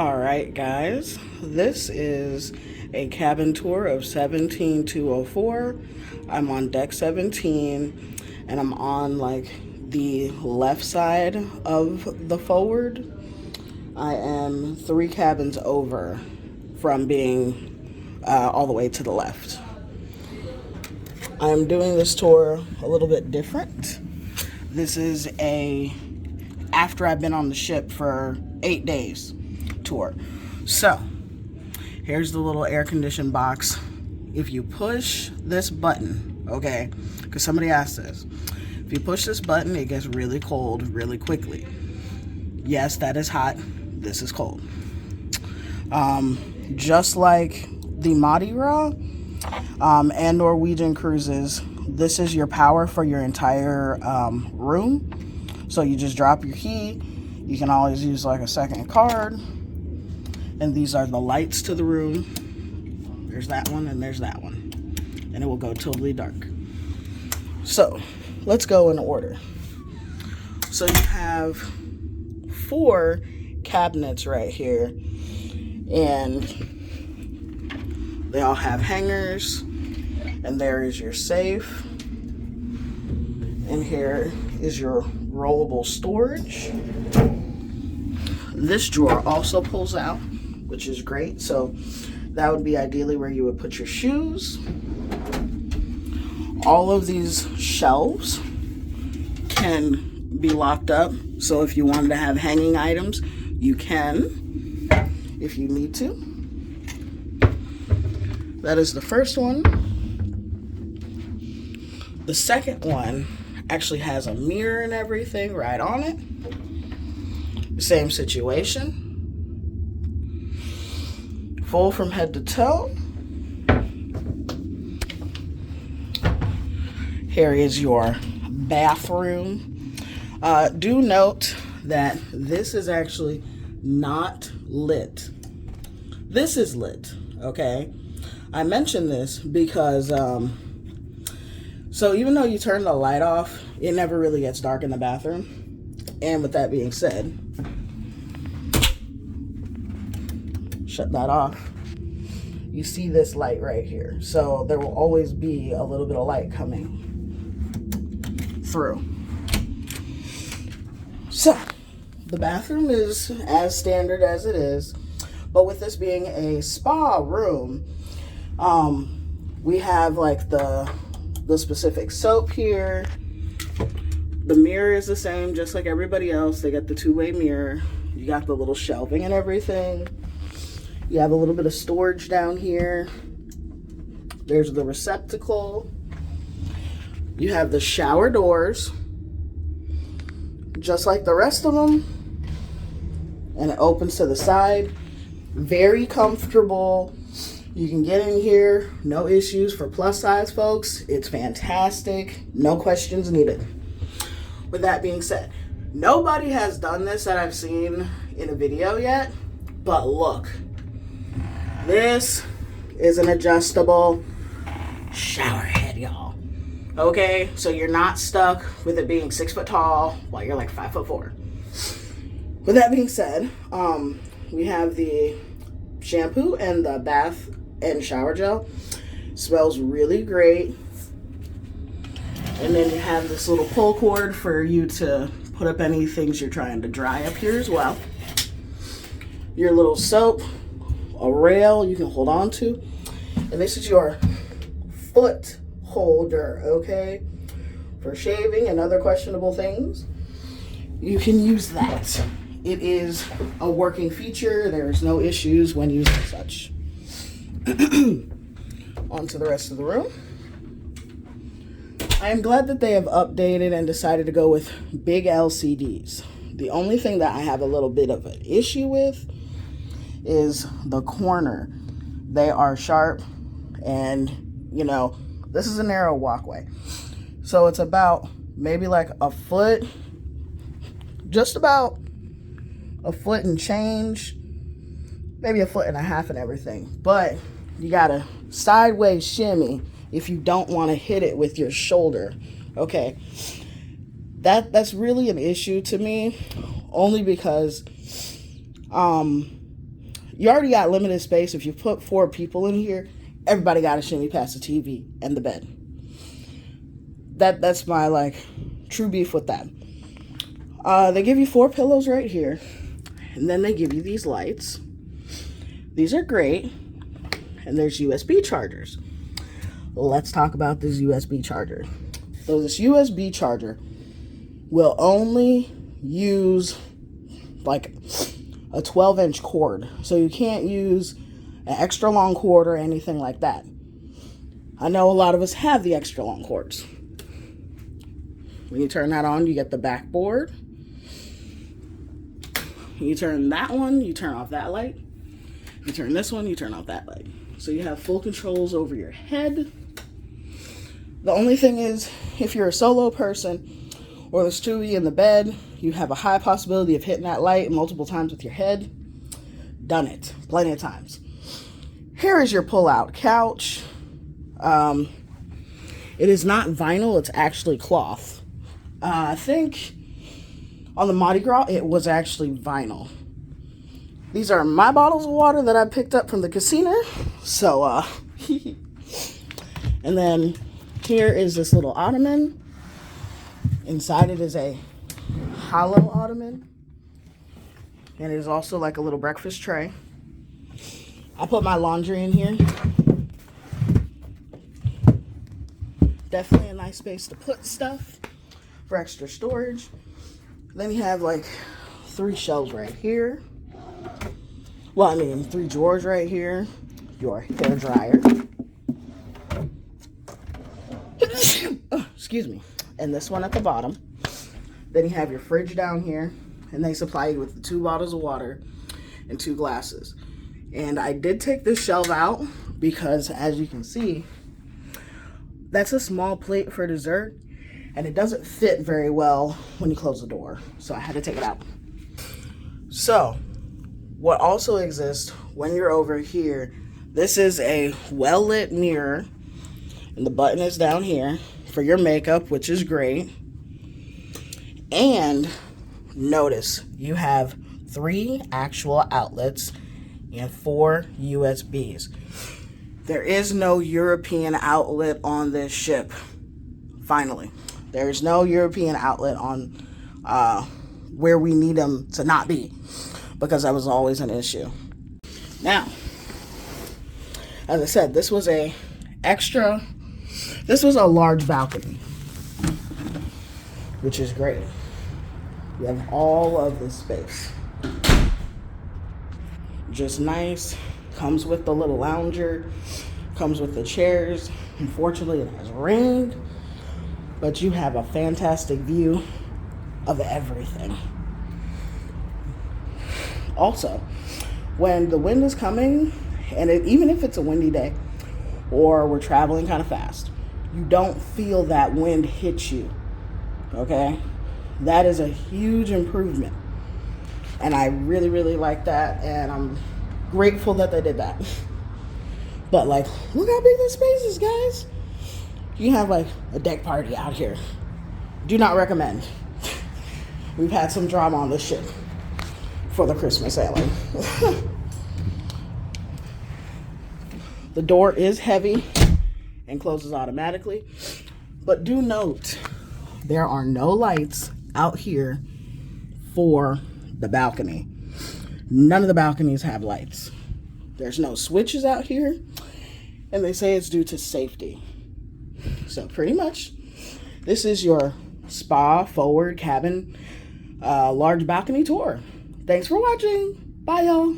All right, guys, this is a cabin tour of 17204. I'm on deck 17, and I'm on like the left side of the forward. I am 3 cabins over from being all the way to the left. I'm doing this tour a little bit different. This is after I've been on the ship for 8 days tour. So here's the little air conditioned box. If you push this button, okay, because somebody asked this, if you push this button, it gets really cold really quickly. Yes, that is hot. This is cold. Just like the Mardi Gras and Norwegian cruises, this is your power for your entire room. So you just drop your key. You can always use like a second card. And these are the lights to the room. There's that one and there's that one. And it will go totally dark. So let's go in order. So you have 4 cabinets right here. And they all have hangers. And there is your safe. And here is your rollable storage. This drawer also pulls out, which is great. So that would be ideally where you would put your shoes. All of these shelves can be locked up. So if you wanted to have hanging items, you can, if you need to. That is the first one. The second one actually has a mirror and everything right on it. Same situation. Full from head to toe. Here is your bathroom. Do note that this is actually not lit. This is lit, okay? I mention this because so even though you turn the light off, it never really gets dark in the bathroom. And with that being said, shut that off. You see this light right here. So there will always be a little bit of light coming through. So the bathroom is as standard as it is. But with this being a spa room, we have like the specific soap here. The mirror is the same, just like everybody else. They got the 2-way mirror. You got the little shelving and everything. You have a little bit of storage down here. There's the receptacle. You have the shower doors, just like the rest of them. And it opens to the side. Very comfortable. You can get in here, no issues for plus size folks. It's fantastic. No questions needed. With that being said, nobody has done this that I've seen in a video yet, but look, this is an adjustable shower head, y'all. Okay, so you're not stuck with it being 6 foot tall while you're like 5'4". With that being said, we have the shampoo and the bath and shower gel. Smells really great. And then you have this little pull cord for you to put up any things you're trying to dry up here as well. Your little soap, a rail you can hold on to. And this is your foot holder, okay? For shaving and other questionable things, you can use that. It is a working feature. There's no issues when using such. On to the rest of the room. I am glad that they have updated and decided to go with big LCDs. The only thing that I have a little bit of an issue with is the corner. They are sharp, and you know, this is a narrow walkway. So it's about maybe like a foot, just about a foot and change, maybe a foot and a half and everything. But you gotta sideways shimmy if you don't want to hit it with your shoulder. Okay, that's really an issue to me, only because you already got limited space. If you put 4 people in here, everybody got to shimmy past the TV and the bed. That's my like true beef with that. They give you 4 pillows right here, and then they give you these lights. These are great, and there's USB chargers. Let's talk about this USB charger. So this USB charger will only use like a 12-inch cord. So you can't use an extra long cord or anything like that. I know a lot of us have the extra long cords. When you turn that on, you get the backboard. You turn that one, you turn off that light. You turn this one, you turn off that light. So you have full controls over your head. The only thing is, if you're a solo person or there's 2 of you in the bed, you have a high possibility of hitting that light multiple times with your head. Done it plenty of times. Here is your pull-out couch. It is not vinyl, it's actually cloth. I think on the Mardi Gras, it was actually vinyl. These are my bottles of water that I picked up from the casino. So, and then here is this little ottoman. Inside it is a hollow ottoman. And it is also like a little breakfast tray. I put my laundry in here. Definitely a nice space to put stuff for extra storage. Then you have like 3 shelves right here. Well, I mean 3 drawers right here. Your hair dryer. Oh, excuse me. And this one at the bottom. Then you have your fridge down here. And they supply you with 2 bottles of water and 2 glasses. And I did take this shelf out because, as you can see, that's a small plate for dessert. And it doesn't fit very well when you close the door. So I had to take it out. So, what also exists when you're over here, this is a well-lit mirror. And the button is down here for your makeup, which is great. And notice you have 3 actual outlets and 4 USBs. There is no European outlet on this ship. Finally, there's no European outlet on where we need them to not be, because that was always an issue. Now, as I said, this was a large balcony, which is great. You have all of this space. Just nice. Comes with the little lounger. Comes with the chairs. Unfortunately, it has rained. But you have a fantastic view of everything. Also, when the wind is coming, and even if it's a windy day, or we're traveling kind of fast, you don't feel that wind hit you. Okay? That is a huge improvement. And I really, really like that. And I'm grateful that they did that. But like, look how big this space is, guys. You have like a deck party out here. Do not recommend. We've had some drama on this ship for the Christmas sailing. The door is heavy and closes automatically. But do note, there are no lights out here for the balcony. None of the balconies have lights. There's no switches out here, and they say it's due to safety. So pretty much, this is your spa forward cabin large balcony tour. Thanks for watching. Bye, y'all.